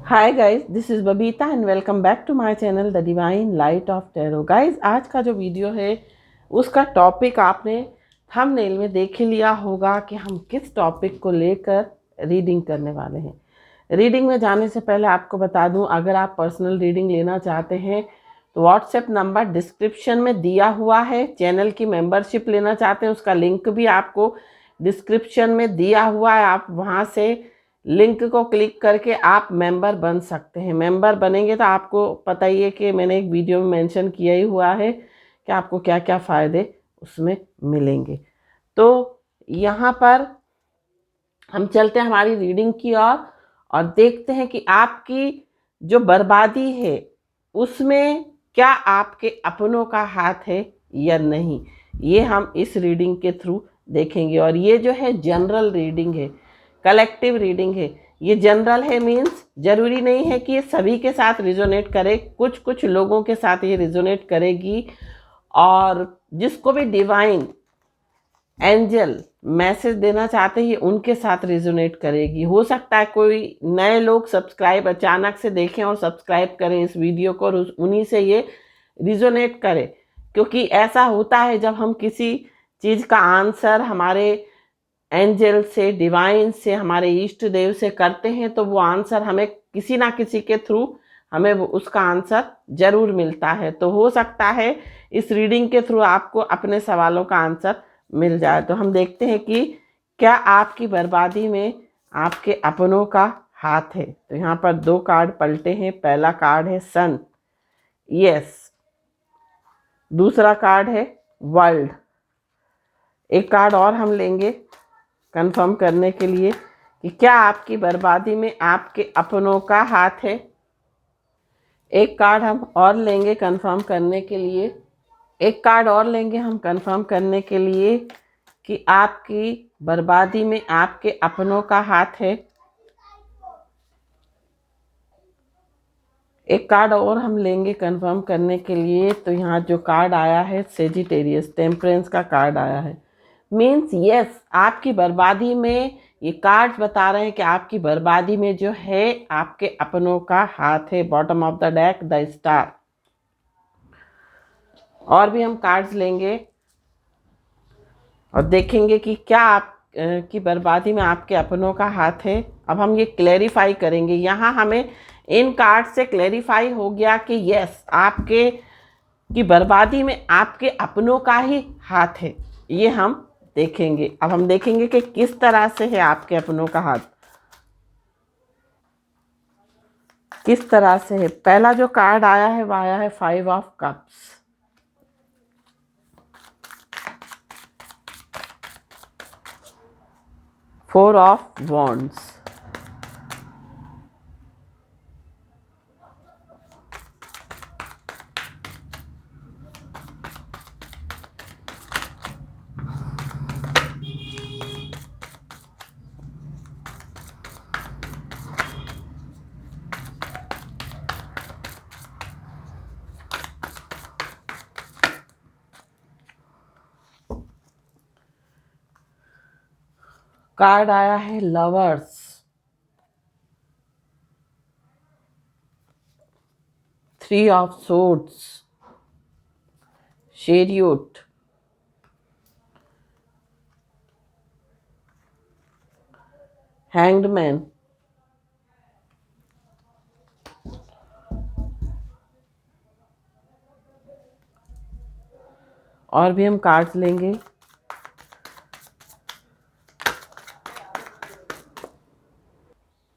Hi guys, this is Babita and welcome back to my channel the divine light of tarot. Guys, आज का जो video है उसका topic आपने थंबनेल में देख ही लिया होगा कि हम किस टॉपिक को लेकर रीडिंग करने वाले हैं। रीडिंग में जाने से पहले आपको बता दूं, अगर आप पर्सनल रीडिंग लेना चाहते हैं तो व्हाट्सएप नंबर डिस्क्रिप्शन में दिया हुआ है। चैनल की मेंबरशिप लेना चाहते हैं उसका लिंक भी आपको डिस्क्रिप्शन में दिया हुआ है। आप वहाँ से लिंक को क्लिक करके आप मेंबर बन सकते हैं। मेंबर बनेंगे तो आपको पता ही है कि मैंने एक वीडियो में मेंशन किया ही हुआ है कि आपको क्या क्या फ़ायदे उसमें मिलेंगे। तो यहाँ पर हम चलते हैं हमारी रीडिंग की ओर और देखते हैं कि आपकी जो बर्बादी है उसमें क्या आपके अपनों का हाथ है या नहीं। ये हम इस रीडिंग के थ्रू देखेंगे। और ये जो है जनरल रीडिंग है, कलेक्टिव रीडिंग है। ये जनरल है मीन्स ज़रूरी नहीं है कि ये सभी के साथ रिजोनेट करे, कुछ कुछ लोगों के साथ ये रिजोनेट करेगी। और जिसको भी डिवाइन एंजल मैसेज देना चाहते हैं उनके साथ रिजोनेट करेगी। हो सकता है कोई नए लोग सब्सक्राइब अचानक से देखें और सब्सक्राइब करें इस वीडियो को और उन्हीं से ये रिजोनेट करे, क्योंकि ऐसा होता है जब हम किसी चीज़ का आंसर हमारे एंजल से, डिवाइन से, हमारे इष्ट देव से करते हैं तो वो आंसर हमें किसी ना किसी के थ्रू हमें उसका आंसर जरूर मिलता है। तो हो सकता है इस रीडिंग के थ्रू आपको अपने सवालों का आंसर मिल जाए। तो हम देखते हैं कि क्या आपकी बर्बादी में आपके अपनों का हाथ है। तो यहाँ पर दो कार्ड पलटे हैं। पहला कार्ड है सन, यस। दूसरा कार्ड है वर्ल्ड। एक कार्ड और हम लेंगे कंफर्म करने के लिए कि क्या आपकी बर्बादी में आपके अपनों का हाथ है। एक कार्ड हम और लेंगे कंफर्म करने के लिए। एक कार्ड और लेंगे हम कंफर्म करने के लिए कि आपकी बर्बादी में आपके अपनों का हाथ है। एक कार्ड और हम लेंगे कंफर्म करने के लिए। तो यहाँ जो कार्ड आया है सेजिटेरियस, टेम्परेंस का कार्ड आया है। मीन्स यस, आपकी बर्बादी में ये कार्ड्स बता रहे हैं कि आपकी बर्बादी में जो है आपके अपनों का हाथ है। Bottom of the deck the star. और भी हम कार्ड्स लेंगे और देखेंगे कि क्या आप की बर्बादी में आपके अपनों का हाथ है। अब हम ये क्लेरिफाई करेंगे। यहाँ हमें इन कार्ड से क्लेरिफाई हो गया कि यस, आपके की बर्बादी में आपके अपनों का ही हाथ है। ये हम देखेंगे। अब हम देखेंगे कि किस तरह से है आपके अपनों का हाथ, किस तरह से है। पहला जो कार्ड आया है वो आया है 5 of cups, 4 of wands, card आया है lovers, 3 of swords, chariot, hanged man, और भी हम कार्ड्स लेंगे।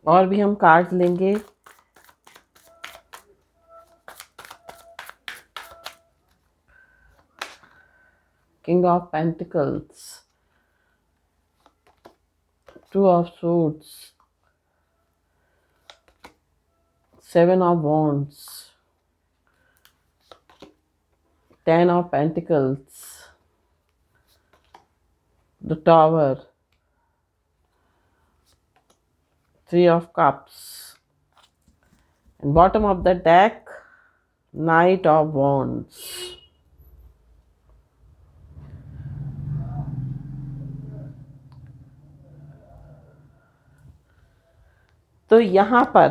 और भी हम कार्ड्स लेंगे। King of pentacles, 2 of swords, 7 of wands, 10 of pentacles, the tower, 3 of cups, and bottom of the deck, Knight of wands. तो यहाँ पर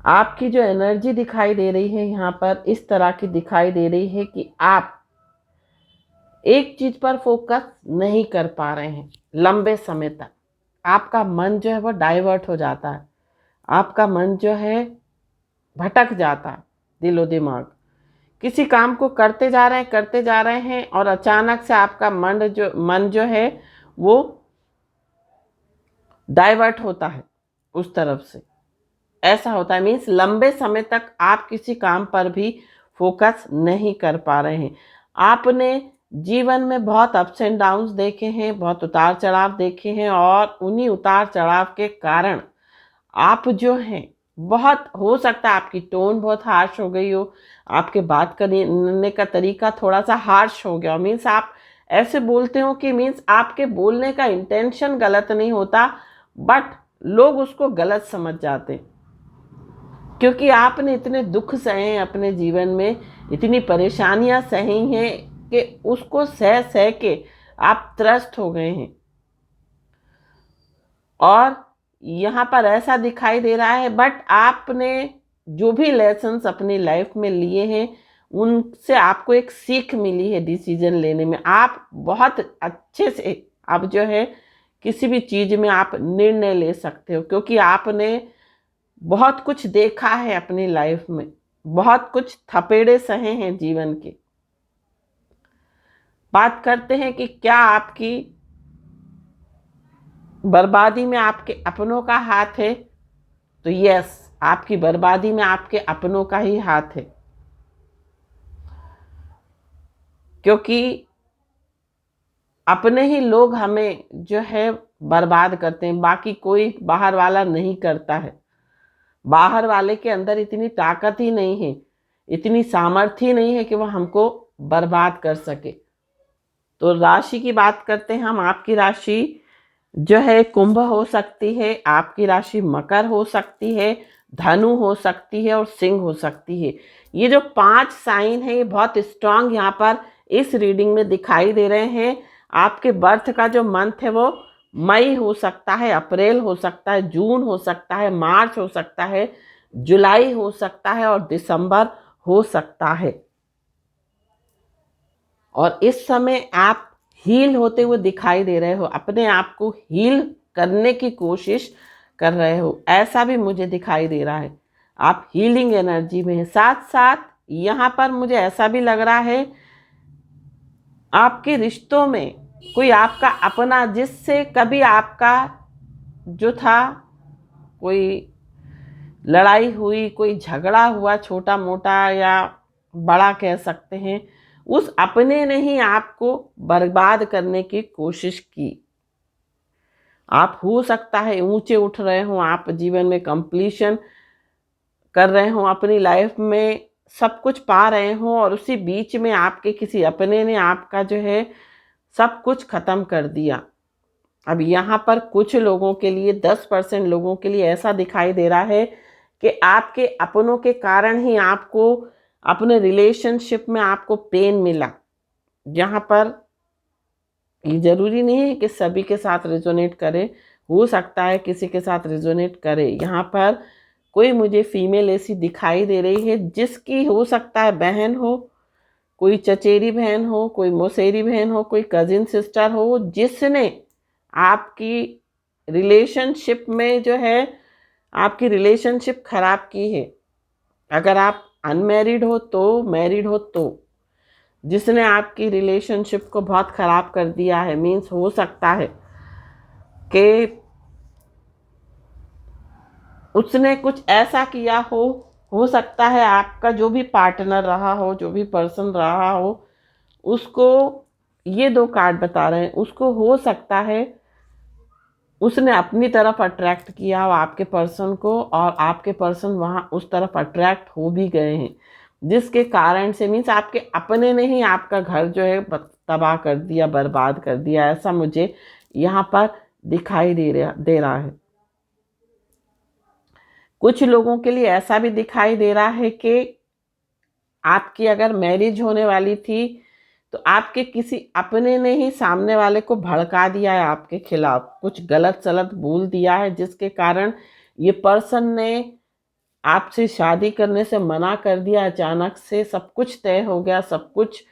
आपकी जो एनर्जी दिखाई दे रही है यहाँ पर इस तरह की दिखाई दे रही है कि आप एक चीज पर फोकस नहीं कर पा रहे हैं लंबे समय तक। आपका मन जो है वो डाइवर्ट हो जाता है, आपका मन जो है भटक जाता है, दिलो दिमाग किसी काम को करते जा रहे हैं और अचानक से आपका मन जो है वो डाइवर्ट होता है उस तरफ से। ऐसा होता है, मीन्स लंबे समय तक आप किसी काम पर भी फोकस नहीं कर पा रहे हैं। आपने जीवन में बहुत अप्स एंड डाउन्स देखे हैं, बहुत उतार चढ़ाव देखे हैं, और उन्हीं उतार चढ़ाव के कारण आप जो हैं, बहुत हो सकता है आपकी टोन बहुत हार्श हो गई हो, आपके बात करने का तरीका थोड़ा सा हार्श हो गया, मीन्स आप ऐसे बोलते हो कि मीन्स आपके बोलने का इंटेंशन गलत नहीं होता, बट लोग उसको गलत समझ जाते, क्योंकि आपने इतने दुख सहे हैं अपने जीवन में, इतनी परेशानियां सही हैं कि उसको सह सह के आप त्रस्त हो गए हैं। और यहाँ पर ऐसा दिखाई दे रहा है, बट आपने जो भी लेसन्स अपनी लाइफ में लिए हैं उनसे आपको एक सीख मिली है डिसीजन लेने में। आप बहुत अच्छे से अब जो है किसी भी चीज़ में आप निर्णय ले सकते हो, क्योंकि आपने बहुत कुछ देखा है अपनी लाइफ में, बहुत कुछ थपेड़े सहे हैं जीवन के। बात करते हैं कि क्या आपकी बर्बादी में आपके अपनों का हाथ है, तो यस, आपकी बर्बादी में आपके अपनों का ही हाथ है, क्योंकि अपने ही लोग हमें जो है बर्बाद करते हैं, बाकी कोई बाहर वाला नहीं करता है। बाहर वाले के अंदर इतनी ताकत ही नहीं है, इतनी सामर्थ्य ही नहीं है कि वह हमको बर्बाद कर सके। तो राशि की बात करते हैं हम। आपकी राशि जो है कुंभ हो सकती है, आपकी राशि मकर हो सकती है, धनु हो सकती है और सिंह हो सकती है। ये जो 5 साइन है ये बहुत स्ट्रांग यहाँ पर इस रीडिंग में दिखाई दे रहे हैं। आपके बर्थ का जो मंथ है वो मई हो सकता है, अप्रैल हो सकता है, जून हो सकता है, मार्च हो सकता है, जुलाई हो सकता है और दिसंबर हो सकता है। और इस समय आप हील होते हुए दिखाई दे रहे हो, अपने आप को हील करने की कोशिश कर रहे हो, ऐसा भी मुझे दिखाई दे रहा है। आप हीलिंग एनर्जी में हैं। साथ साथ यहाँ पर मुझे ऐसा भी लग रहा है आपके रिश्तों में कोई आपका अपना, जिससे कभी आपका जो था कोई लड़ाई हुई, कोई झगड़ा हुआ, छोटा मोटा या बड़ा कह सकते हैं, उस अपने ने ही आपको बर्बाद करने की कोशिश की। आप हो सकता है ऊंचे उठ रहे हो, आप जीवन में कंप्लीशन कर रहे हो, अपनी लाइफ में सब कुछ पा रहे हो, और उसी बीच में आपके किसी अपने ने आपका जो है सब कुछ खत्म कर दिया। अब यहाँ पर कुछ लोगों के लिए, 10% लोगों के लिए ऐसा दिखाई दे रहा है कि आपके अपनों के कारण ही आपको अपने रिलेशनशिप में आपको पेन मिला। यहाँ पर ये जरूरी नहीं है कि सभी के साथ रेजोनेट करे, हो सकता है किसी के साथ रेजोनेट करे। यहाँ पर कोई मुझे फीमेल ऐसी दिखाई दे रही है जिसकी हो सकता है बहन हो, कोई चचेरी बहन हो, कोई मौसेरी बहन हो, कोई कजिन सिस्टर हो, जिसने आपकी रिलेशनशिप में जो है आपकी रिलेशनशिप खराब की है। अगर आप अनमैरिड हो तो, मैरिड हो तो, जिसने आपकी रिलेशनशिप को बहुत ख़राब कर दिया है। मीन्स हो सकता है कि उसने कुछ ऐसा किया हो सकता है आपका जो भी पार्टनर रहा हो, जो भी पर्सन रहा हो, उसको, ये 2 कार्ड बता रहे हैं, उसको हो सकता है उसने अपनी तरफ अट्रैक्ट किया हो आपके पर्सन को, और आपके पर्सन वहाँ उस तरफ अट्रैक्ट हो भी गए हैं, जिसके कारण से मीन्स आपके अपने ने ही आपका घर जो है तबाह कर दिया, बर्बाद कर दिया। ऐसा मुझे यहाँ पर दिखाई दे रहा है। कुछ लोगों के लिए ऐसा भी दिखाई दे रहा है कि आपकी अगर मैरिज होने वाली थी तो आपके किसी अपने ने ही सामने वाले को भड़का दिया है आपके खिलाफ, कुछ गलत सलत बोल दिया है, जिसके कारण ये पर्सन ने आपसे शादी करने से मना कर दिया, अचानक से सब कुछ तय हो गया, सब कुछ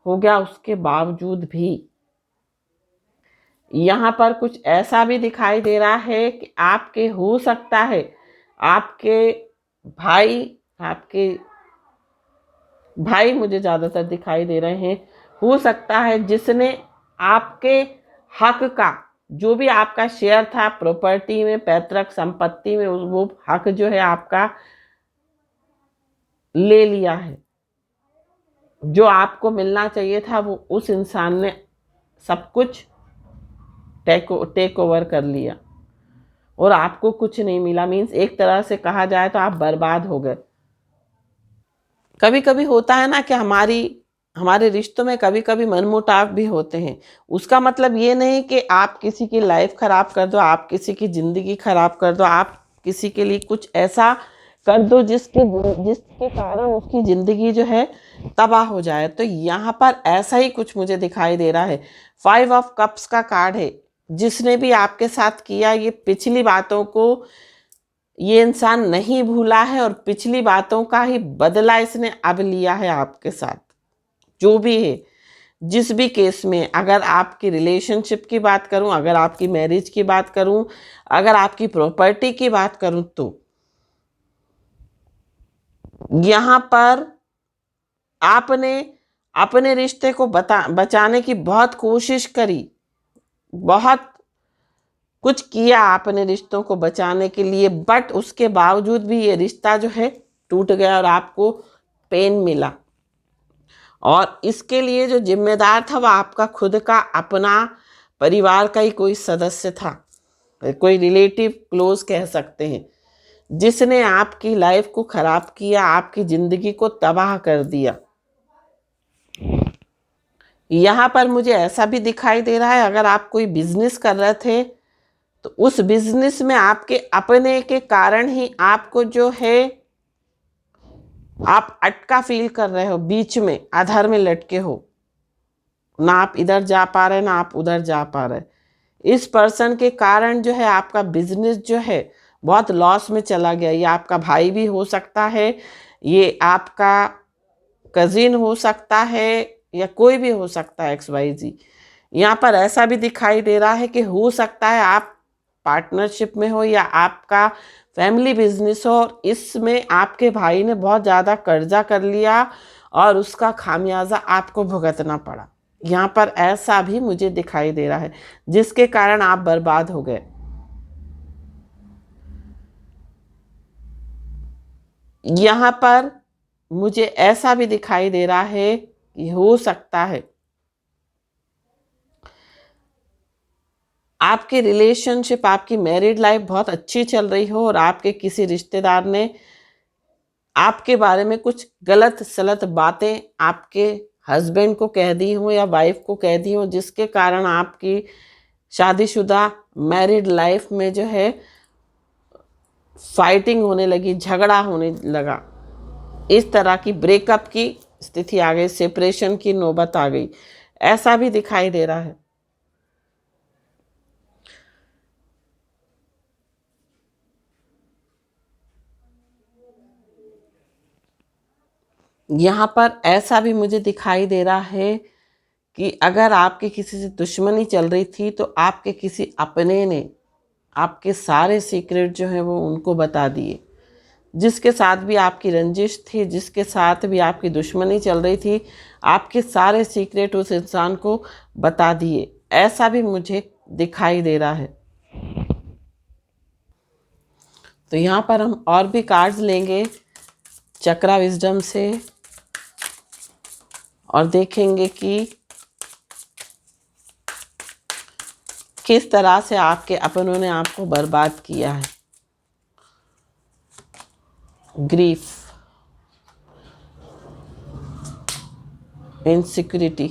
हो गया, उसके बावजूद भी यहाँ पर कुछ ऐसा भी दिखाई दे रहा है कि आपके हो सकता है आपके भाई आपके भाई मुझे ज़्यादातर दिखाई दे रहे हैं, हो सकता है जिसने आपके हक का, जो भी आपका शेयर था प्रॉपर्टी में, पैतृक संपत्ति में, वो हक जो है आपका ले लिया है। जो आपको मिलना चाहिए था वो उस इंसान ने सब कुछ टेक ओवर कर लिया और आपको कुछ नहीं मिला। मीन्स एक तरह से कहा जाए तो आप बर्बाद हो गए। कभी कभी होता है ना कि हमारे रिश्तों में कभी कभी मनमुटाव भी होते हैं। उसका मतलब ये नहीं कि आप किसी की लाइफ खराब कर दो, आप किसी की ज़िंदगी खराब कर दो, आप किसी के लिए कुछ ऐसा कर दो जिसके कारण उसकी ज़िंदगी जो है तबाह हो जाए। तो यहाँ पर ऐसा ही कुछ मुझे दिखाई दे रहा है। 5 ऑफ कप्स का कार्ड है। जिसने भी आपके साथ किया, ये पिछली बातों को ये इंसान नहीं भूला है और पिछली बातों का ही बदला इसने अब लिया है आपके साथ। जो भी है, जिस भी केस में, अगर आपकी रिलेशनशिप की बात करूं, अगर आपकी मैरिज की बात करूं, अगर आपकी प्रॉपर्टी की बात करूं, तो यहां पर आपने अपने रिश्ते को बचाने की बहुत कोशिश करी, बहुत कुछ किया आपने रिश्तों को बचाने के लिए, बट उसके बावजूद भी ये रिश्ता जो है टूट गया और आपको पेन मिला। और इसके लिए जो जिम्मेदार था वो आपका खुद का अपना परिवार का ही कोई सदस्य था, कोई रिलेटिव क्लोज कह सकते हैं, जिसने आपकी लाइफ को खराब किया, आपकी जिंदगी को तबाह कर दिया। यहाँ पर मुझे ऐसा भी दिखाई दे रहा है, अगर आप कोई बिजनेस कर रहे थे तो उस बिजनेस में आपके अपने के कारण ही आपको जो है आप अटका फील कर रहे हो, बीच में आधार में लटके हो, ना आप इधर जा पा रहे ना आप उधर जा पा रहे। इस पर्सन के कारण जो है आपका बिजनेस जो है बहुत लॉस में चला गया। ये आपका भाई भी हो सकता है, ये आपका कजिन हो सकता है, या कोई भी हो सकता है, XYZ। यहाँ पर ऐसा भी दिखाई दे रहा है कि हो सकता है आप पार्टनरशिप में हो या आपका फैमिली बिजनेस हो और इसमें आपके भाई ने बहुत ज़्यादा कर्जा कर लिया और उसका खामियाजा आपको भुगतना पड़ा। यहाँ पर ऐसा भी मुझे दिखाई दे रहा है, जिसके कारण आप बर्बाद हो गए। यहाँ पर मुझे ऐसा भी दिखाई दे रहा है कि हो सकता है आपकी रिलेशनशिप, आपकी मैरिड लाइफ बहुत अच्छी चल रही हो और आपके किसी रिश्तेदार ने आपके बारे में कुछ गलत सलत बातें आपके हस्बैंड को कह दी हो या वाइफ को कह दी हो, जिसके कारण आपकी शादीशुदा मैरिड लाइफ में जो है फाइटिंग होने लगी, झगड़ा होने लगा, इस तरह की ब्रेकअप की स्थिति आ गई, सेपरेशन की नौबत आ गई, ऐसा भी दिखाई दे रहा है। यहाँ पर ऐसा भी मुझे दिखाई दे रहा है कि अगर आपके किसी से दुश्मनी चल रही थी तो आपके किसी अपने ने आपके सारे सीक्रेट जो हैं वो उनको बता दिए। जिसके साथ भी आपकी रंजिश थी, जिसके साथ भी आपकी दुश्मनी चल रही थी, आपके सारे सीक्रेट उस इंसान को बता दिए, ऐसा भी मुझे दिखाई दे रहा है। तो यहाँ पर हम और भी कार्ड्स लेंगे चक्रा विजडम से और देखेंगे कि किस तरह से आपके अपनों ने आपको बर्बाद किया है। Grief, insecurity,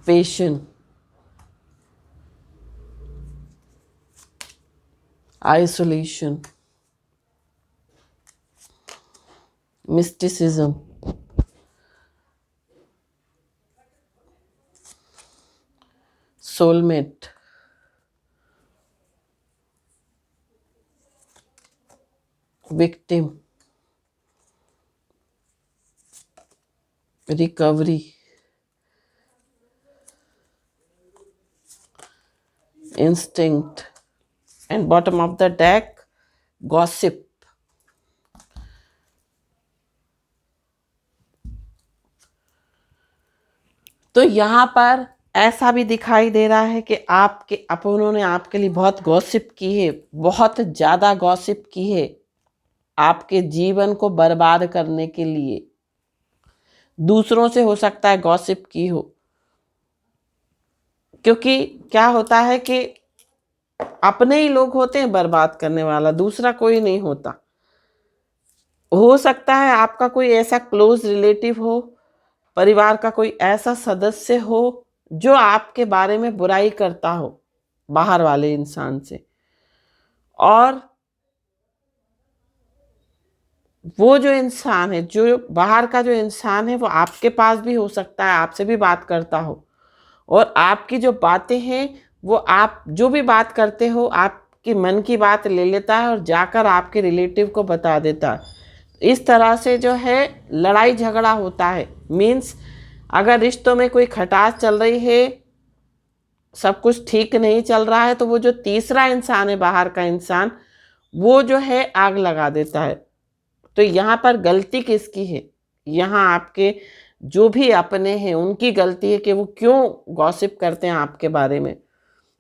patience, isolation, mysticism, soulmate, victim, recovery, instinct, and bottom of the deck gossip. तो यहाँ पर ऐसा भी दिखाई दे रहा है कि आपके अपनों ने आपके लिए बहुत गॉसिप की है, बहुत ज़्यादा गॉसिप की है आपके जीवन को बर्बाद करने के लिए। दूसरों से हो सकता है गॉसिप की हो, क्योंकि क्या होता है कि अपने ही लोग होते हैं बर्बाद करने वाला, दूसरा कोई नहीं होता। हो सकता है आपका कोई ऐसा क्लोज रिलेटिव हो, परिवार का कोई ऐसा सदस्य हो जो आपके बारे में बुराई करता हो बाहर वाले इंसान से, और वो जो इंसान है, जो बाहर का जो इंसान है, वो आपके पास भी हो सकता है, आपसे भी बात करता हो, और आपकी जो बातें हैं वो आप जो भी बात करते हो आपकी मन की बात ले लेता है और जाकर आपके रिलेटिव को बता देता है। इस तरह से जो है लड़ाई झगड़ा होता है। मीन्स अगर रिश्तों में कोई खटास चल रही है, सब कुछ ठीक नहीं चल रहा है, तो वो जो तीसरा इंसान है, बाहर का इंसान, वो जो है आग लगा देता है। तो यहाँ पर गलती किसकी है? यहाँ आपके जो भी अपने हैं उनकी गलती है कि वो क्यों गॉसिप करते हैं आपके बारे में।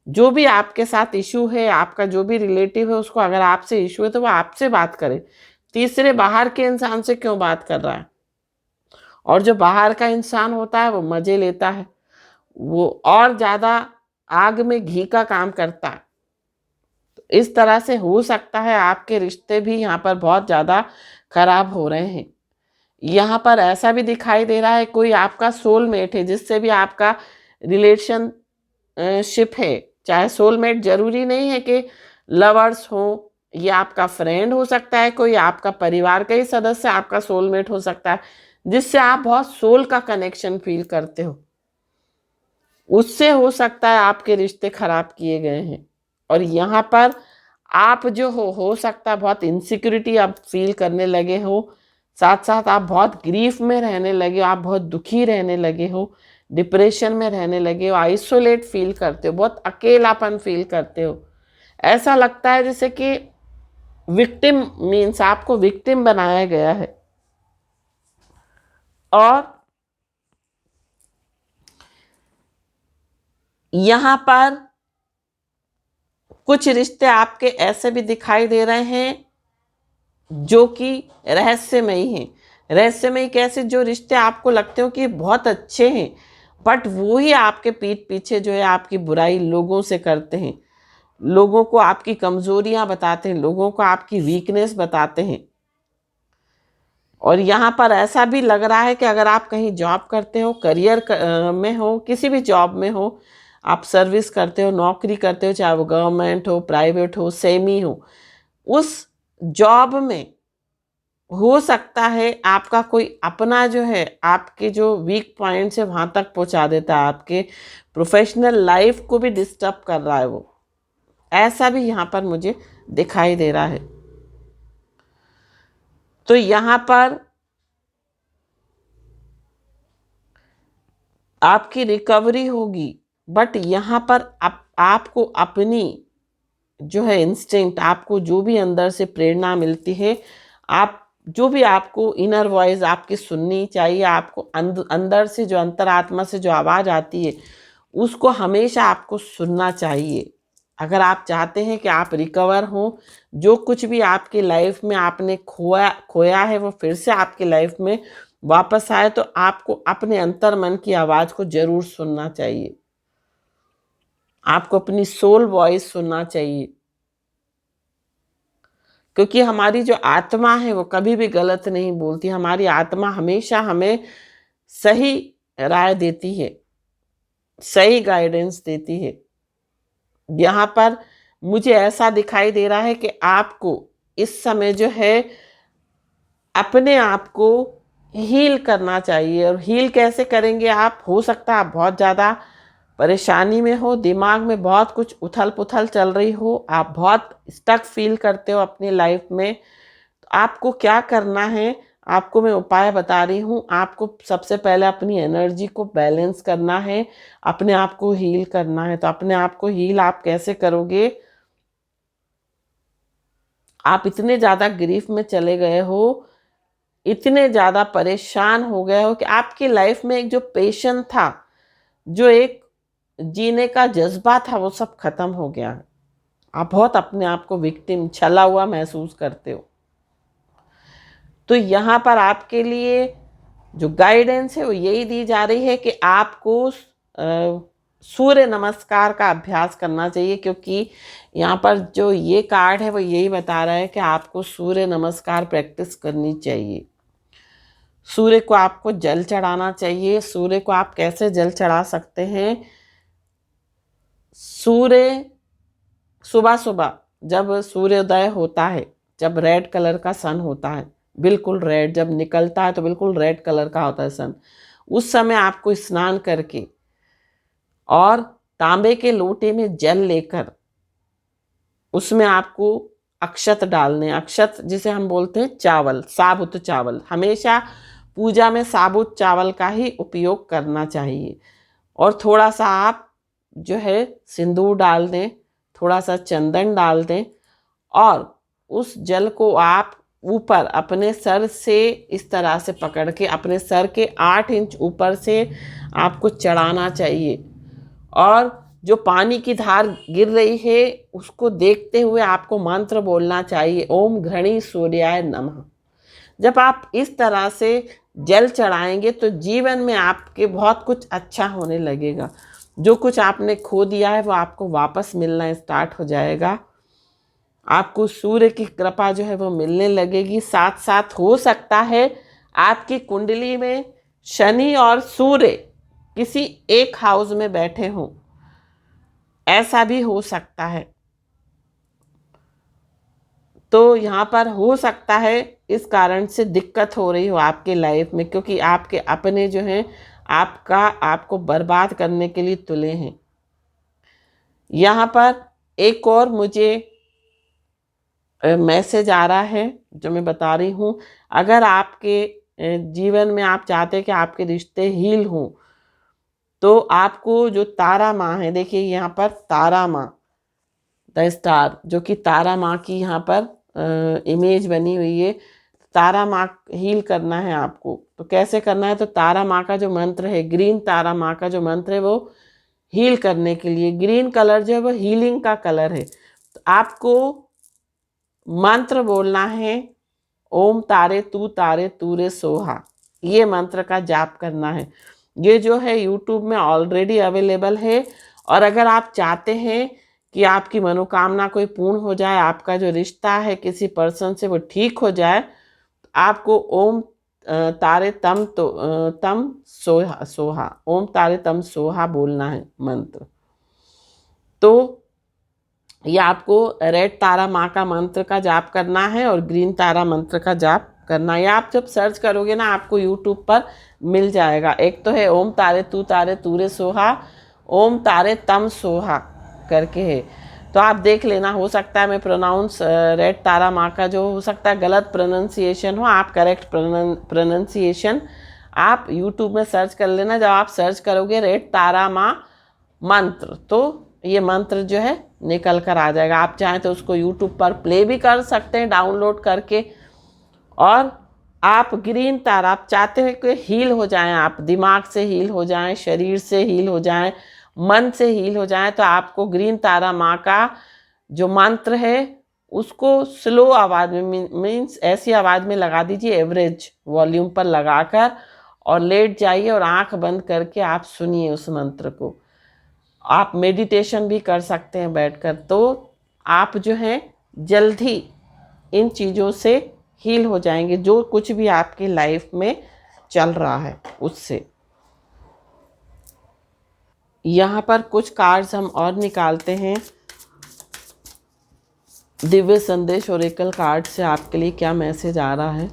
जो भी आपके साथ इशू है, आपका जो भी रिलेटिव है, उसको अगर आपसे इशू है तो वो आपसे बात करे, तीसरे बाहर के इंसान से क्यों बात कर रहा है? और जो बाहर का इंसान होता है वो मजे लेता है, वो और ज़्यादा आग में घी का काम करता है। तो इस तरह से हो सकता है आपके रिश्ते भी यहाँ पर बहुत ज़्यादा खराब हो रहे हैं। यहाँ पर ऐसा भी दिखाई दे रहा है कोई आपका सोलमेट है जिससे भी आपका रिलेशनशिप है। चाहे सोलमेट जरूरी नहीं है कि लवर्स हो, ये आपका फ्रेंड हो सकता है, कोई आपका परिवार का ही सदस्य आपका सोलमेट हो सकता है, जिससे आप बहुत सोल का कनेक्शन फील करते हो। उससे हो सकता है आपके रिश्ते खराब किए गए हैं। और यहाँ पर आप जो हो सकता है बहुत इनसिक्योरिटी आप फील करने लगे हो, साथ साथ आप बहुत ग्रीफ में रहने लगे हो, आप बहुत दुखी रहने लगे हो, डिप्रेशन में रहने लगे हो, आइसोलेट फील करते हो, बहुत अकेलापन फील करते हो। ऐसा लगता है जैसे कि विक्टिम, मीन्स आपको विक्टिम बनाया गया है। और यहाँ पर कुछ रिश्ते आपके ऐसे भी दिखाई दे रहे हैं जो कि रहस्यमयी हैं। रहस्यमयी कैसे? जो रिश्ते आपको लगते हो कि बहुत अच्छे हैं, बट वो ही आपके पीठ पीछे जो है आपकी बुराई लोगों से करते हैं, लोगों को आपकी कमजोरियां बताते हैं, लोगों को आपकी वीकनेस बताते हैं। और यहाँ पर ऐसा भी लग रहा है कि अगर आप कहीं जॉब करते हो, करियर में हो, किसी भी जॉब में हो, आप सर्विस करते हो, नौकरी करते हो, चाहे वो गवर्नमेंट हो, प्राइवेट हो, सेमी हो, उस जॉब में हो सकता है आपका कोई अपना जो है आपके जो वीक पॉइंट्स है वहाँ तक पहुँचा देता है, आपके प्रोफेशनल लाइफ को भी डिस्टर्ब कर रहा है वो। ऐसा भी यहाँ पर मुझे दिखाई दे रहा है। तो यहाँ पर आपकी रिकवरी होगी, बट यहाँ पर आपको अपनी जो है इंस्टिंक्ट, आपको जो भी अंदर से प्रेरणा मिलती है, आप जो भी आपको इनर वॉइस आपकी सुननी चाहिए, आपको अंदर से जो अंतरात्मा से जो आवाज़ आती है उसको हमेशा आपको सुनना चाहिए। अगर आप चाहते हैं कि आप रिकवर हो, जो कुछ भी आपकी लाइफ में आपने खोया है वो फिर से आपकी लाइफ में वापस आए, तो आपको अपने अंतर मन की आवाज़ को जरूर सुनना चाहिए। आपको अपनी सोल वॉइस सुनना चाहिए, क्योंकि हमारी जो आत्मा है वो कभी भी गलत नहीं बोलती। हमारी आत्मा हमेशा हमें सही राय देती है, सही गाइडेंस देती है। यहाँ पर मुझे ऐसा दिखाई दे रहा है कि आपको इस समय जो है अपने आप को हील करना चाहिए। और हील कैसे करेंगे आप? हो सकता है आप बहुत ज़्यादा परेशानी में हो, दिमाग में बहुत कुछ उथल पुथल चल रही हो, आप बहुत स्टक फील करते हो अपनी लाइफ में, तो आपको क्या करना है, आपको मैं उपाय बता रही हूँ। आपको सबसे पहले अपनी एनर्जी को बैलेंस करना है, अपने आप को हील करना है। तो अपने आप को हील आप कैसे करोगे? आप इतने ज़्यादा ग्रीफ में चले गए हो, इतने ज़्यादा परेशान हो गए हो कि आपकी लाइफ में एक जो पेशेंस था, जो एक जीने का जज्बा था, वो सब खत्म हो गया। आप बहुत अपने आप को विक्टिम, छला हुआ महसूस करते हो। तो यहाँ पर आपके लिए जो गाइडेंस है वो यही दी जा रही है कि आपको सूर्य नमस्कार का अभ्यास करना चाहिए, क्योंकि यहाँ पर जो ये कार्ड है वो यही बता रहा है कि आपको सूर्य नमस्कार प्रैक्टिस करनी चाहिए। सूर्य को आपको जल चढ़ाना चाहिए। सूर्य को आप कैसे जल चढ़ा सकते हैं? सूर्य सुबह सुबह जब सूर्योदय होता है, जब रेड कलर का सन होता है, बिल्कुल रेड, जब निकलता है तो बिल्कुल रेड कलर का होता है सन, उस समय आपको स्नान करके और तांबे के लोटे में जल लेकर उसमें आपको अक्षत डालने, अक्षत जिसे हम बोलते हैं चावल, साबुत चावल। हमेशा पूजा में साबुत चावल का ही उपयोग करना चाहिए। और थोड़ा सा आप जो है सिंदूर डाल दें, थोड़ा सा चंदन डाल दें, और उस जल को आप ऊपर अपने सर से इस तरह से पकड़ के अपने सर के 8 इंच ऊपर से आपको चढ़ाना चाहिए। और जो पानी की धार गिर रही है उसको देखते हुए आपको मंत्र बोलना चाहिए, ओम घृणी सूर्याय नमः। जब आप इस तरह से जल चढ़ाएंगे तो जीवन में आपके बहुत कुछ अच्छा होने लगेगा। जो कुछ आपने खो दिया है वो आपको वापस मिलना स्टार्ट हो जाएगा। आपको सूर्य की कृपा जो है वो मिलने लगेगी। साथ साथ हो सकता है आपकी कुंडली में शनि और सूर्य किसी एक हाउस में बैठे हों, ऐसा भी हो सकता है। तो यहाँ पर हो सकता है इस कारण से दिक्कत हो रही हो आपके लाइफ में, क्योंकि आपके अपने जो हैं आपको बर्बाद करने के लिए तुले हैं। यहाँ पर एक और मुझे मैसेज आ रहा है जो मैं बता रही हूँ। अगर आपके जीवन में आप चाहते हैं कि आपके रिश्ते हील हों, तो आपको जो तारा माँ है, देखिए यहाँ पर तारा माँ, द स्टार, जो कि तारा माँ की यहाँ पर इमेज बनी हुई है। तारा माँ हील करना है आपको, तो कैसे करना है? तो तारा माँ का जो मंत्र है, ग्रीन तारा माँ का जो मंत्र है वो हील करने के लिए, ग्रीन कलर जो है वो हीलिंग का कलर है। तो आपको मंत्र बोलना है, ओम तारे तू रे सोहा। ये मंत्र का जाप करना है। ये जो है यूट्यूब में ऑलरेडी अवेलेबल है। और अगर आप चाहते हैं कि आपकी मनोकामना कोई पूर्ण हो जाए, आपका जो रिश्ता है किसी पर्सन से वो ठीक हो जाए, तो आपको ओम तारे तम सोहा सोहा, ओम तारे तम सोहा बोलना है मंत्र। तो ये आपको रेड तारा माँ का मंत्र का जाप करना है और ग्रीन तारा मंत्र का जाप करना है। आप जब सर्च करोगे ना आपको यूट्यूब पर मिल जाएगा। एक तो है ओम तारे तू रे सोहा, ओम तारे तम सोहा करके है। तो आप देख लेना, हो सकता है मैं प्रोनाउंस रेड तारा माँ का जो हो सकता है गलत प्रोनाउंसिएशन हो, आप करेक्ट प्रोनाउंसिएशन आप यूट्यूब में सर्च कर लेना। जब आप सर्च करोगे रेड तारा माँ मंत्र, तो ये मंत्र जो है निकल कर आ जाएगा। आप चाहें तो उसको यूट्यूब पर प्ले भी कर सकते हैं डाउनलोड करके। और आप ग्रीन तारा, आप चाहते हैं कि हील हो जाएं, आप दिमाग से हील हो जाएं, शरीर से हील हो जाएं, मन से हील हो जाएं, तो आपको ग्रीन तारा माँ का जो मंत्र है उसको स्लो आवाज़ में, मीन्स ऐसी आवाज़ में लगा दीजिए, एवरेज वॉल्यूम पर लगाकर, और लेट जाइए और आंख बंद करके आप सुनिए उस मंत्र को। आप मेडिटेशन भी कर सकते हैं बैठकर। तो आप जो हैं जल्द ही इन चीज़ों से हील हो जाएंगे, जो कुछ भी आपकी लाइफ में चल रहा है उससे। यहाँ पर कुछ कार्ड्स हम और निकालते हैं। दिव्य संदेश ओरेकल कार्ड से आपके लिए क्या मैसेज आ रहा है?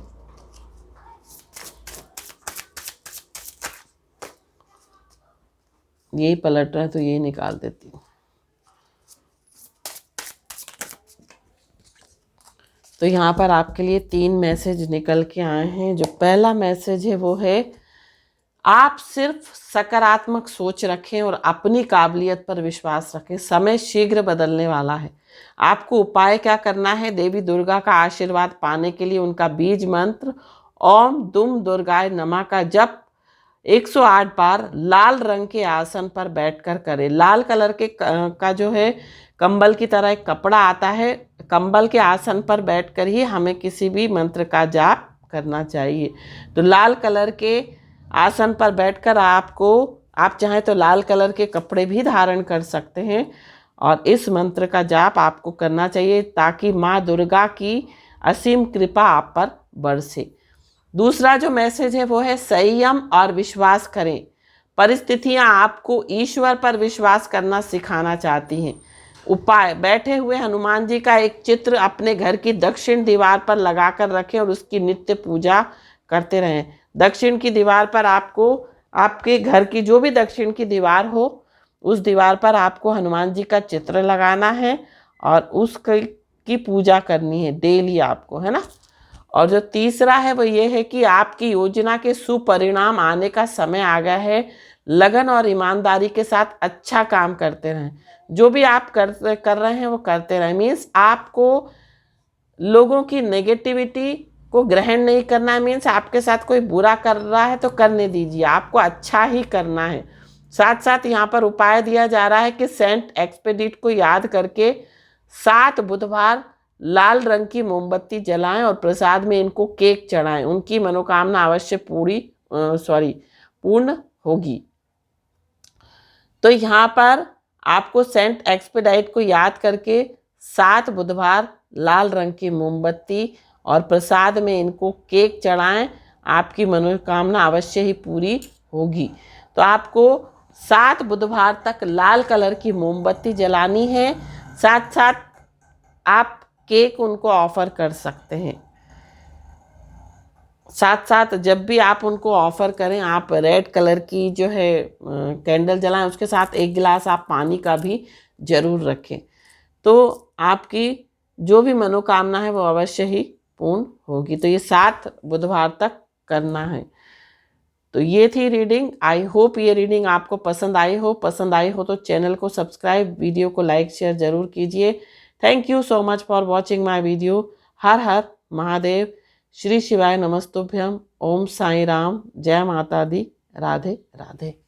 यही पलट रहा है तो यही निकाल देती हूँ। तो यहाँ पर आपके लिए 3 मैसेज निकल के आए हैं। जो पहला मैसेज है वो है, आप सिर्फ सकारात्मक सोच रखें और अपनी काबिलियत पर विश्वास रखें। समय शीघ्र बदलने वाला है। आपको उपाय क्या करना है? देवी दुर्गा का आशीर्वाद पाने के लिए उनका बीज मंत्र ओम दुम दुर्गाय नमः का जप 108 बार लाल रंग के आसन पर बैठकर करें। लाल कलर के का जो है कंबल की तरह एक कपड़ा आता है, कंबल के आसन पर बैठकर ही हमें किसी भी मंत्र का जाप करना चाहिए। तो लाल कलर के आसन पर बैठकर आप चाहें तो लाल कलर के कपड़े भी धारण कर सकते हैं और इस मंत्र का जाप आपको करना चाहिए ताकि माँ दुर्गा की असीम कृपा आप पर बरसे। दूसरा जो मैसेज है वो है, संयम और विश्वास करें। परिस्थितियां आपको ईश्वर पर विश्वास करना सिखाना चाहती हैं। उपाय, बैठे हुए हनुमान जी का एक चित्र अपने घर की दक्षिण दीवार पर लगाकर रखें और उसकी नित्य पूजा करते रहें। दक्षिण की दीवार पर आपको, आपके घर की जो भी दक्षिण की दीवार हो उस दीवार पर आपको हनुमान जी का चित्र लगाना है और उसकी पूजा करनी है डेली आपको, है ना। और जो तीसरा है वो ये है कि आपकी योजना के सुपरिणाम आने का समय आ गया है। लगन और ईमानदारी के साथ अच्छा काम करते रहें। जो भी आप कर रहे हैं वो करते रहें। मीन्स आपको लोगों की नेगेटिविटी को ग्रहण नहीं करना है। मीन्स आपके साथ कोई बुरा कर रहा है तो करने दीजिए, आपको अच्छा ही करना है। साथ साथ यहाँ पर उपाय दिया जा रहा है कि सेंट एक्सपेडिट को याद करके 7 बुधवार लाल रंग की मोमबत्ती जलाएं और प्रसाद में इनको केक चढ़ाएं। उनकी मनोकामना अवश्य पूर्ण होगी। तो यहाँ पर आपको सेंट एक्सपेडाइट को याद करके 7 बुधवार लाल रंग की मोमबत्ती और प्रसाद में इनको केक चढ़ाएं, आपकी मनोकामना अवश्य ही पूरी होगी। तो आपको 7 बुधवार तक लाल कलर की मोमबत्ती जलानी है। साथ साथ आप केक उनको ऑफर कर सकते हैं। साथ साथ जब भी आप उनको ऑफर करें, आप रेड कलर की जो है कैंडल जलाएं, उसके साथ 1 गिलास आप पानी का भी जरूर रखें। तो आपकी जो भी मनोकामना है वो अवश्य ही पूर्ण होगी। तो ये 7 बुधवार तक करना है। तो ये थी रीडिंग। आई होप ये रीडिंग आपको पसंद आई हो तो चैनल को सब्सक्राइब, वीडियो को लाइक शेयर जरूर कीजिए। Thank you so much for watching my video. Har Har Mahadev. Shri शिवाय नमस्तुभ्यम। ओम साई राम। जय माता दी। राधे राधे।